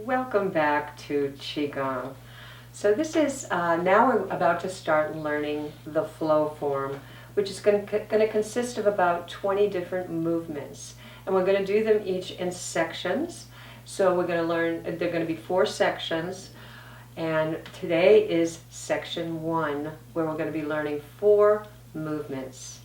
Welcome back to Qigong. So this is, now we're about to start learning the flow form, which is going to consist of about 20 different movements. And we're going to do them each in sections. So we're going to learn, there are going to be 4 sections. And today is section 1, where we're going to be learning 4 movements.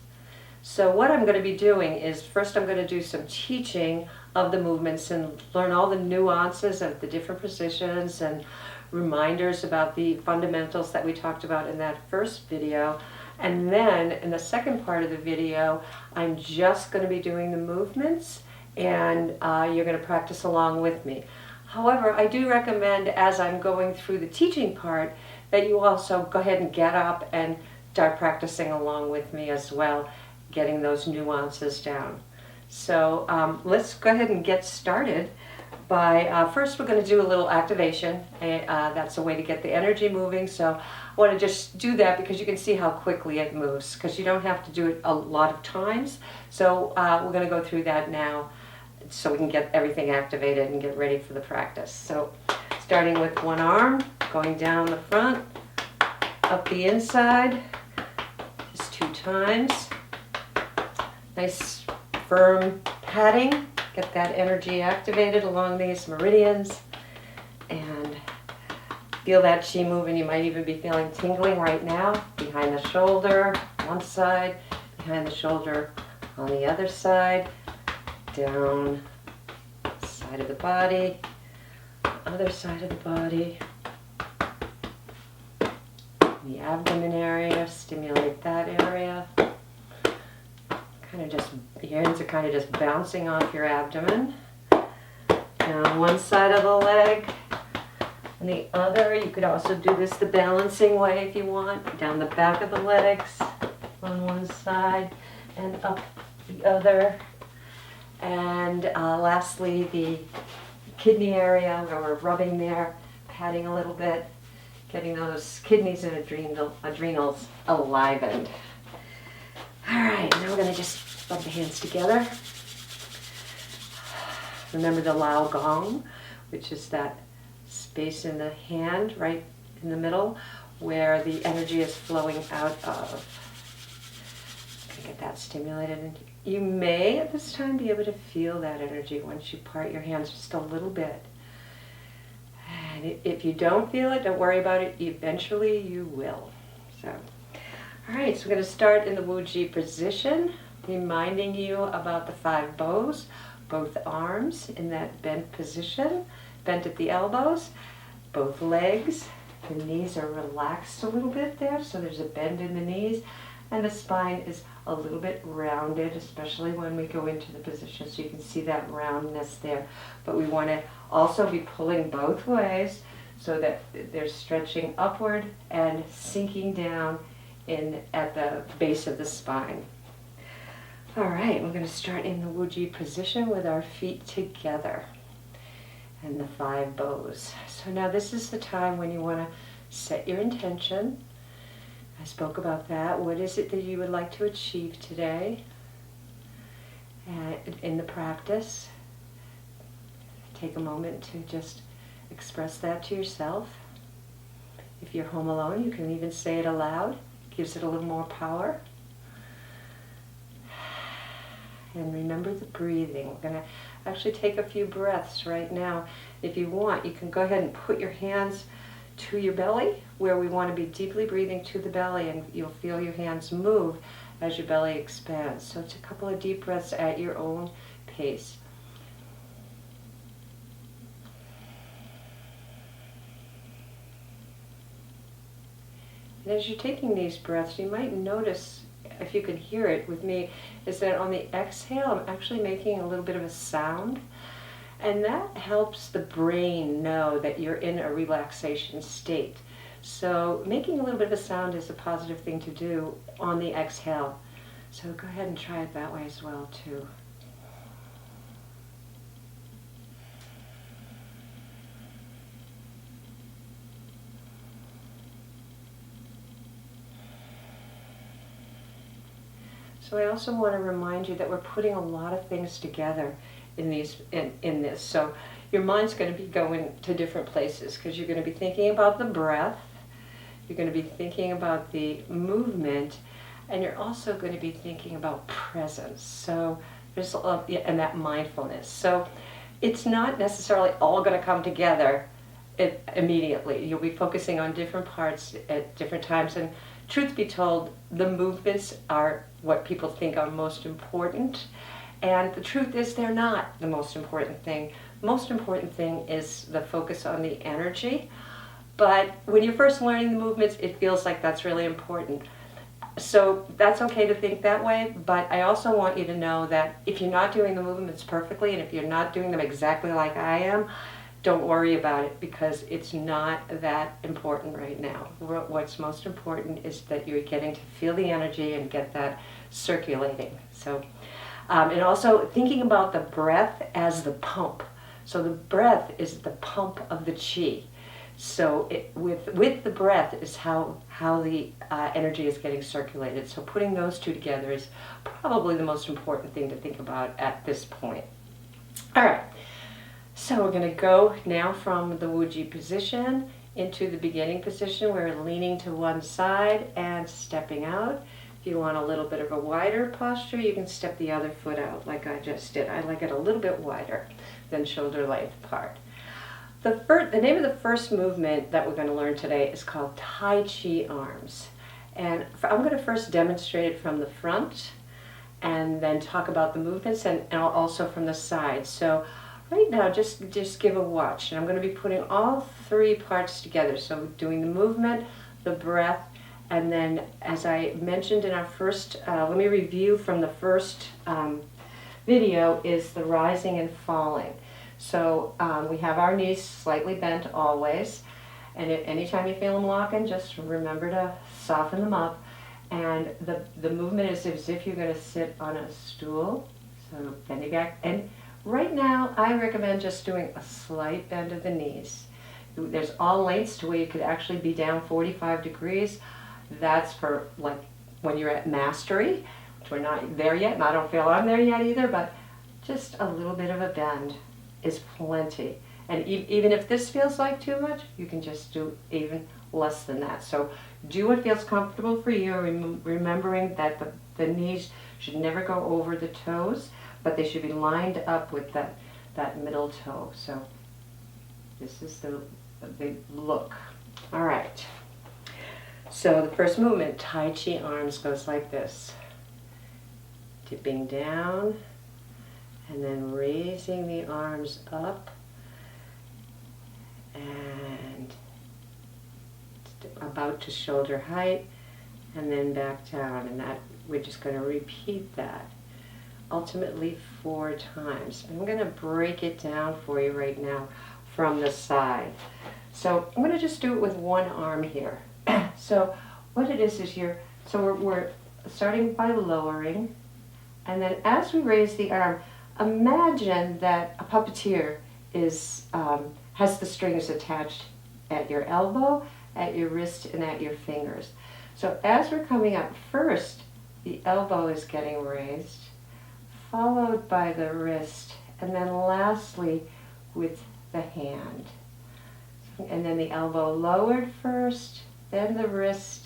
So what I'm going to be doing is, first I'm going to do some teaching of the movements and learn all the nuances of the different positions and reminders about the fundamentals that we talked about in that first video. And then in the second part of the video, I'm just going to be doing the movements, and you're going to practice along with me. However, I do recommend, as I'm going through the teaching part, that you also go ahead and get up and start practicing along with me as well, getting those nuances down. So let's go ahead and get started by, first we're going to do a little activation. That's a way to get the energy moving. So I want to just do that because you can see how quickly it moves, because you don't have to do it a lot of times. So we're going to go through that now so we can get everything activated and get ready for the practice. So starting with one arm, going down the front, up the inside, just 2 times. Nice firm patting, get that energy activated along these meridians, and feel that chi moving. You might even be feeling tingling right now, behind the shoulder, one side, behind the shoulder on the other side, down side of the body, other side of the body, the abdomen area, stimulate that area. Kind of just, your hands are kind of just bouncing off your abdomen. Down one side of the leg and the other. You could also do this the balancing way if you want. Down the back of the legs on one side and up the other. And lastly, the kidney area where we're rubbing there, patting a little bit, getting those kidneys and adrenals alivened. All right, now we're going to just rub the hands together. Remember the Lao Gong, which is that space in the hand right in the middle where the energy is flowing out of. Get that stimulated. And you may at this time be able to feel that energy once you part your hands just a little bit. And if you don't feel it, don't worry about it. Eventually you will. So. All right, so we're going to start in the Wuji position, reminding you about the 5 bows, both arms in that bent position, bent at the elbows, both legs. The knees are relaxed a little bit there, so there's a bend in the knees, and the spine is a little bit rounded, especially when we go into the position, so you can see that roundness there. But we want to also be pulling both ways so that they're stretching upward and sinking down at the base of the spine. All right, we're going to start in the Wuji position with our feet together and the 5 bows. So now this is the time when you want to set your intention. I spoke about that. What is it that you would like to achieve today in the practice? Take a moment to just express that to yourself. If you're home alone, you can even say it aloud. Gives it a little more power. And remember the breathing. We're going to actually take a few breaths right now. If you want, you can go ahead and put your hands to your belly, where we want to be deeply breathing to the belly, and you'll feel your hands move as your belly expands. So it's a couple of deep breaths at your own pace. And as you're taking these breaths, you might notice, if you can hear it with me, is that on the exhale, I'm actually making a little bit of a sound. And that helps the brain know that you're in a relaxation state. So making a little bit of a sound is a positive thing to do on the exhale. So go ahead and try it that way as well, too. So I also want to remind you that we're putting a lot of things together in this. So your mind's going to be going to different places because you're going to be thinking about the breath, you're going to be thinking about the movement, and you're also going to be thinking about presence. So there's and that mindfulness. So it's not necessarily all going to come together immediately. You'll be focusing on different parts at different times. And truth be told, the movements are what people think are most important. And the truth is they're not the most important thing. The most important thing is the focus on the energy. But when you're first learning the movements, it feels like that's really important. So that's okay to think that way, but I also want you to know that if you're not doing the movements perfectly, and if you're not doing them exactly like I am, don't worry about it, because it's not that important right now. What's most important is that you're getting to feel the energy and get that circulating. So, and also thinking about the breath as the pump. So the breath is the pump of the chi. So with the breath is how the energy is getting circulated. So putting those two together is probably the most important thing to think about at this point. All right, so we're going to go now from the Wuji position into the beginning position. We're leaning to one side and stepping out. If you want a little bit of a wider posture, you can step the other foot out like I just did. I like it a little bit wider than shoulder length apart. The name of the first movement that we're going to learn today is called Tai Chi arms. And I'm going to first demonstrate it from the front and then talk about the movements and also from the side. So right now, just give a watch. And I'm going to be putting all three parts together. So doing the movement, the breath, and then as I mentioned in our first, let me review from the first video, is the rising and falling. So we have our knees slightly bent always, and anytime you feel them locking, just remember to soften them up. And the movement is as if you're going to sit on a stool, so bending back. And right now, I recommend just doing a slight bend of the knees. There's all lengths to where you could actually be down 45 degrees. That's for like when you're at mastery, which we're not there yet, and I don't feel I'm there yet either, but just a little bit of a bend is plenty. And even if this feels like too much, you can just do even less than that. So do what feels comfortable for you, remembering that the knees should never go over the toes, but they should be lined up with that middle toe. So this is the look. All right. So the first movement, Tai Chi arms, goes like this. Dipping down, and then raising the arms up and about to shoulder height, and then back down. And that we're just going to repeat that ultimately 4 times. I'm going to break it down for you right now from the side. So I'm going to just do it with one arm here. So what it is so we're starting by lowering, and then as we raise the arm, imagine that a puppeteer has the strings attached at your elbow, at your wrist, and at your fingers. So as we're coming up, first the elbow is getting raised, followed by the wrist, and then lastly with the hand. And then the elbow lowered first, then the wrist,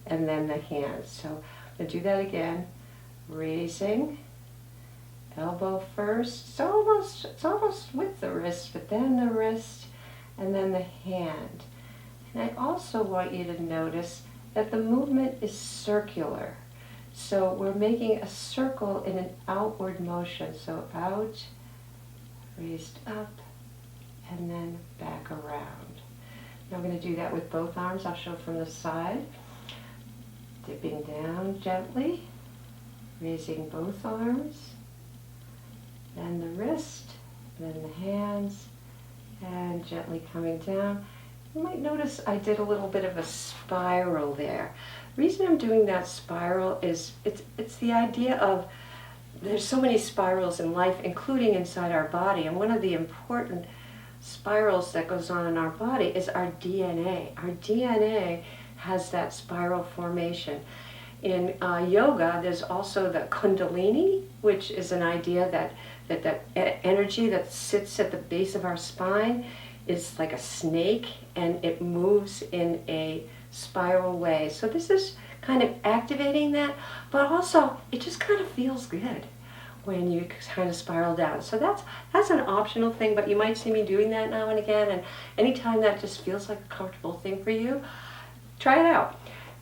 and then the hand. So I'm going to do that again. Raising, elbow first. It's almost with the wrist, but then the wrist, and then the hand. And I also want you to notice that the movement is circular. So we're making a circle in an outward motion. So out, raised up, and then back around. Now I'm going to do that with both arms. I'll show from the side. Dipping down gently, raising both arms, then the wrist, then the hands, and gently coming down. You might notice I did a little bit of a spiral there. The reason I'm doing that spiral is it's the idea of there's so many spirals in life, including inside our body, and one of the important spirals that goes on in our body is our DNA. Our DNA has that spiral formation. In yoga, there's also the Kundalini, which is an idea that that energy that sits at the base of our spine is like a snake, and it moves in a spiral way. So this is kind of activating that, but also it just kind of feels good when you kind of spiral down. So that's an optional thing, but you might see me doing that now and again, and anytime that just feels like a comfortable thing for you, try it out.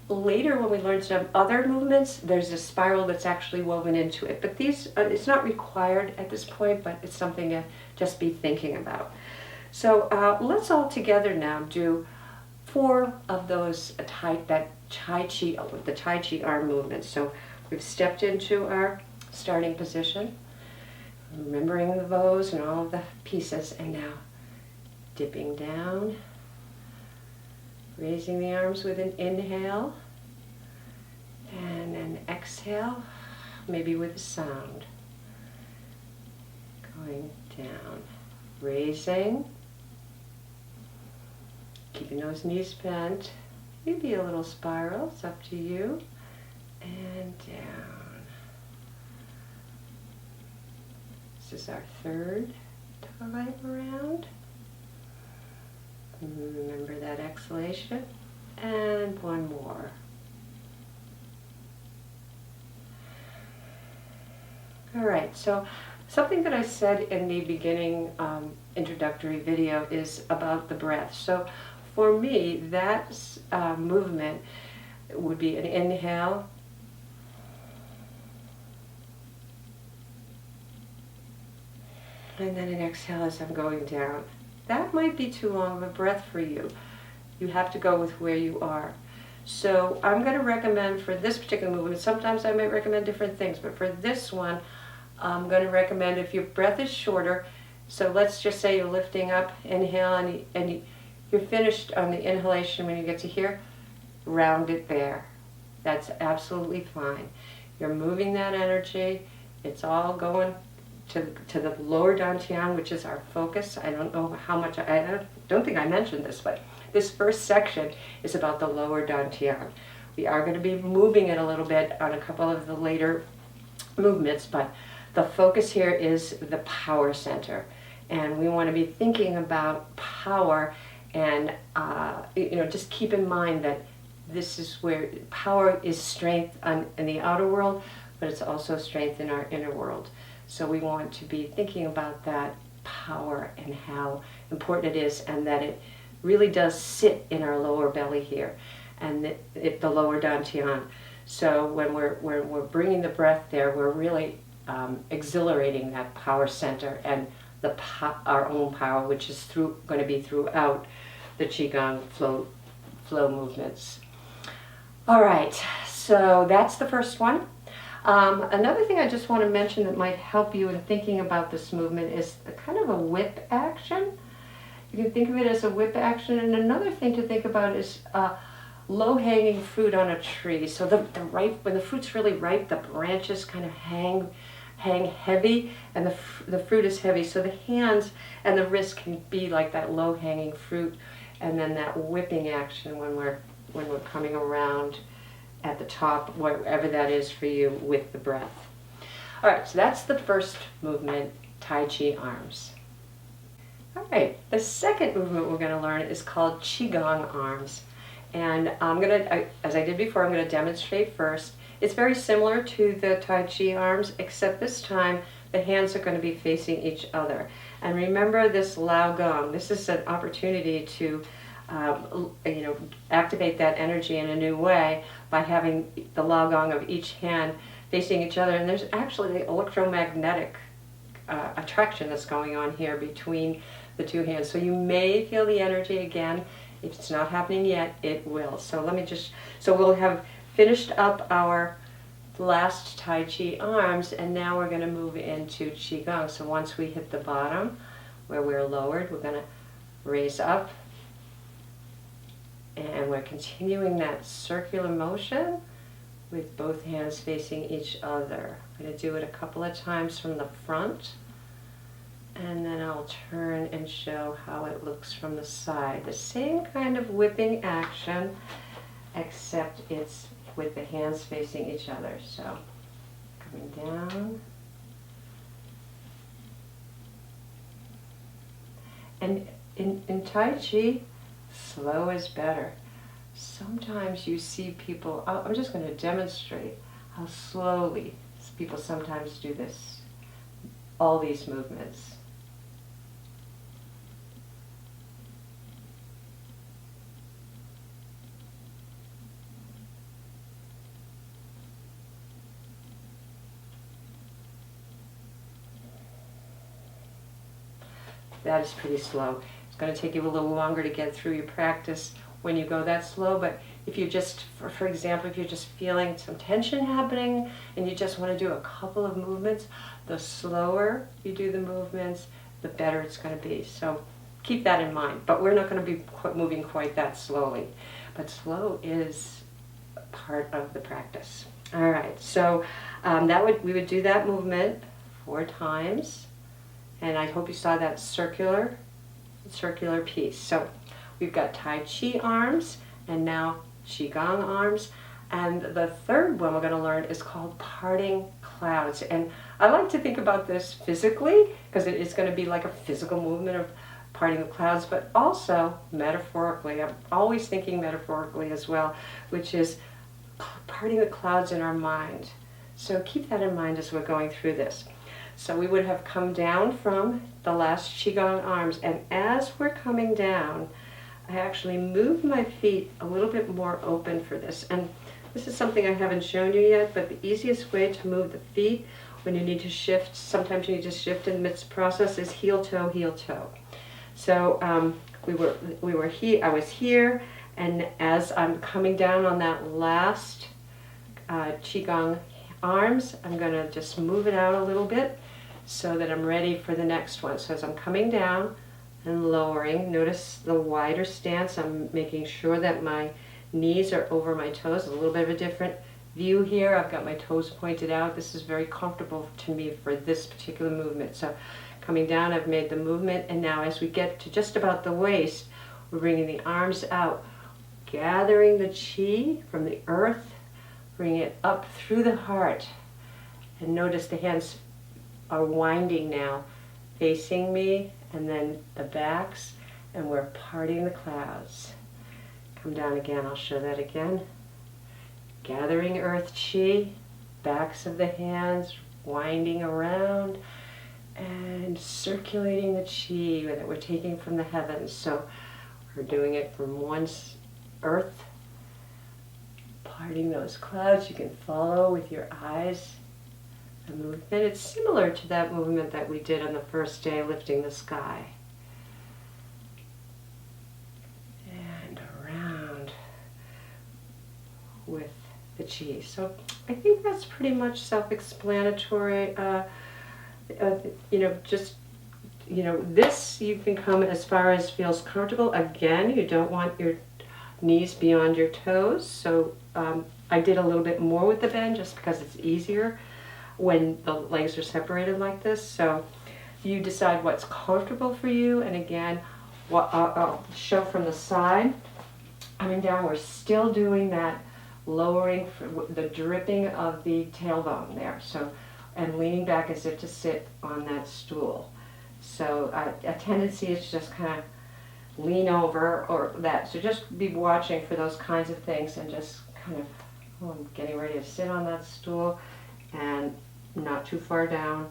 Later, when we learn some other movements, there's a spiral that's actually woven into it. But these, it's not required at this point, but it's something to just be thinking about. So let's all together now do 4 of those the Tai Chi arm movements. So we've stepped into our starting position, remembering the bows and all of the pieces, and now dipping down, raising the arms with an inhale, and an exhale, maybe with a sound. Going down, raising, keeping those knees bent, maybe a little spiral, it's up to you, and down. This is our 3rd time around. Remember that exhalation, and 1 more. All right, so something that I said in the beginning introductory video is about the breath. So for me, that movement would be an inhale, and then an exhale as I'm going down. That might be too long of a breath for you. You have to go with where you are. So I'm going to recommend for this particular movement, sometimes I might recommend different things, but for this one, I'm going to recommend if your breath is shorter, so let's just say you're lifting up, inhale, and you're finished on the inhalation when you get to here, round it there. That's absolutely fine. You're moving that energy, it's all going to the lower dantian, which is our focus. I don't know how much, I don't think I mentioned this, but this first section is about the lower dantian. We are going to be moving it a little bit on a couple of the later movements, but the focus here is the power center. And we want to be thinking about power, and just keep in mind that this is where power is strength in the outer world, but it's also strength in our inner world. So we want to be thinking about that power and how important it is, and that it really does sit in our lower belly here, and the lower dantian. So when we're bringing the breath there, we're really exhilarating that power center and our own power, which is going to be throughout the Qigong flow movements. All right, so that's the first one. Another thing I just want to mention that might help you in thinking about this movement is a kind of a whip action. You can think of it as a whip action. And another thing to think about is low-hanging fruit on a tree. So when the fruit's really ripe, the branches kind of hang heavy, and the fruit is heavy. So the hands and the wrist can be like that low-hanging fruit, and then that whipping action when we're coming around at the top, whatever that is for you, with the breath. All right, so that's the first movement, Tai Chi arms. All right, the second movement we're going to learn is called Qigong arms. And as I did before, I'm going to demonstrate first. It's very similar to the Tai Chi arms, except this time the hands are going to be facing each other. And remember this Lao Gong. This is an opportunity to activate that energy in a new way by having the Lao Gong of each hand facing each other. And there's actually the electromagnetic attraction that's going on here between the two hands. So you may feel the energy again. If it's not happening yet, it will. So we'll have finished up our last Tai Chi arms, and now we're going to move into Qigong. So once we hit the bottom where we're lowered, we're going to raise up, and we're continuing that circular motion with both hands facing each other. I'm going to do it a couple of times from the front, and then I'll turn and show how it looks from the side. The same kind of whipping action, except it's with the hands facing each other. So coming down And in Tai Chi, slow is better. Sometimes you see people, I'm just going to demonstrate how slowly people sometimes do this, all these movements. That is pretty slow. It's going to take you a little longer to get through your practice when you go that slow, but if you just, for example, if you're just feeling some tension happening and you just want to do a couple of movements, the slower you do the movements, the better it's going to be. So keep that in mind, but we're not going to be moving quite that slowly. But slow is part of the practice. All right, so we would do that movement 4 times. And I hope you saw that circular piece. So we've got Tai Chi arms and now Qigong arms. And the third one we're going to learn is called parting clouds. And I like to think about this physically because it is going to be like a physical movement of parting the clouds, but also metaphorically. I'm always thinking metaphorically as well, which is parting the clouds in our mind. So keep that in mind as we're going through this. So we would have come down from the last Qigong arms, and as we're coming down, I actually move my feet a little bit more open for this. And this is something I haven't shown you yet, but the easiest way to move the feet when you need to shift, sometimes you need to shift in the midst process, is heel toe, heel toe. So I was here, and as I'm coming down on that last Qigong arms, I'm going to just move it out a little bit so that I'm ready for the next one. So as I'm coming down and lowering, notice the wider stance. I'm making sure that my knees are over my toes. A little bit of a different view here. I've got my toes pointed out. This is very comfortable to me for this particular movement. So coming down, I've made the movement, and now as we get to just about the waist, we're bringing the arms out, gathering the chi from the earth, bringing it up through the heart. And notice the hands are winding now, facing me, and then the backs, and we're parting the clouds. Come down again, I'll show that again. Gathering earth chi, backs of the hands, winding around, and circulating the chi that we're taking from the heavens. So we're doing it from one earth, parting those clouds. You can follow with your eyes the movement. It's similar to that movement that we did on the first day, lifting the sky. And around with the chi. So I think that's pretty much self-explanatory. This you can come as far as feels comfortable. Again, you don't want your knees beyond your toes. So I did a little bit more with the bend just because it's easier when the legs are separated like this. So you decide what's comfortable for you. And again, what I'll show from the side. Coming down, we're still doing that lowering, the dripping of the tailbone there. So, and leaning back as if to sit on that stool. So a tendency is to just kind of lean over or that. So just be watching for those kinds of things and just kind of, I'm getting ready to sit on that stool and not too far down,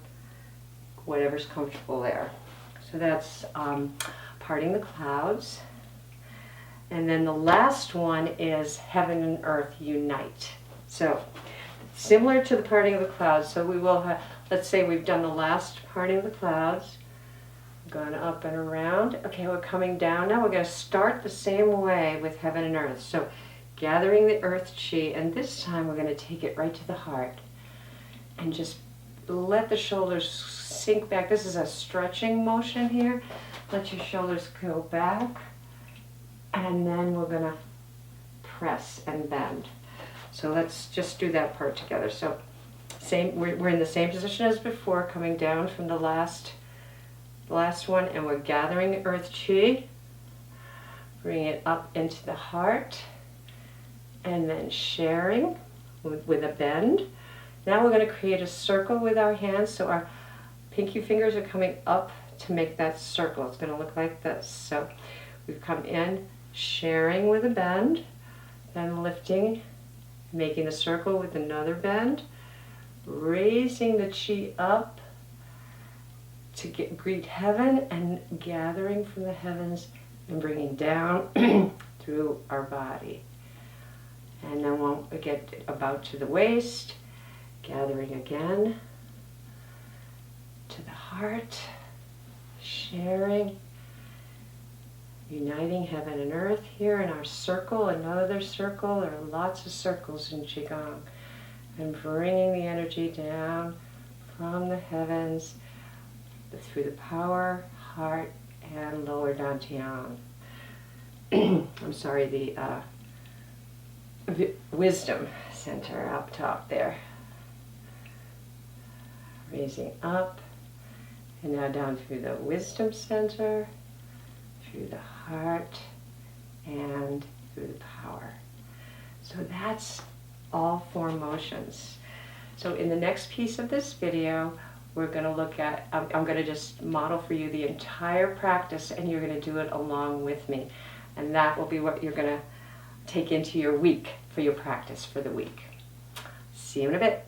whatever's comfortable there. So that's parting the clouds. And then the last one is heaven and earth unite. So similar to the parting of the clouds. So we will have, let's say we've done the last parting of the clouds, gone up and around. Okay, we're coming down now. We're going to start the same way with heaven and earth. So gathering the earth chi, and this time we're going to take it right to the heart. And just let the shoulders sink back. This is a stretching motion here. Let your shoulders go back. And then we're going to press and bend. So let's just do that part together. So we're in the same position as before, coming down from the last one, and we're gathering earth chi. Bring it up into the heart. And then sharing with a bend. Now we're going to create a circle with our hands, so our pinky fingers are coming up to make that circle. It's going to look like this. So we've come in, sharing with a bend, then lifting, making a circle with another bend, raising the chi up to greet heaven, and gathering from the heavens and bringing down through our body. And then we'll get about to the waist, gathering again to the heart, sharing, uniting heaven and earth here in our circle, another circle. There are lots of circles in Qigong. And bringing the energy down from the heavens through the power, heart, and lower dantian. I'm sorry, the wisdom center up top there. Raising up, and now down through the wisdom center, through the heart, and through the power. So that's all 4 motions. So in the next piece of this video, we're going to look at, I'm going to just model for you the entire practice, and you're going to do it along with me. And that will be what you're going to take into your week for your practice for the week. See you in a bit.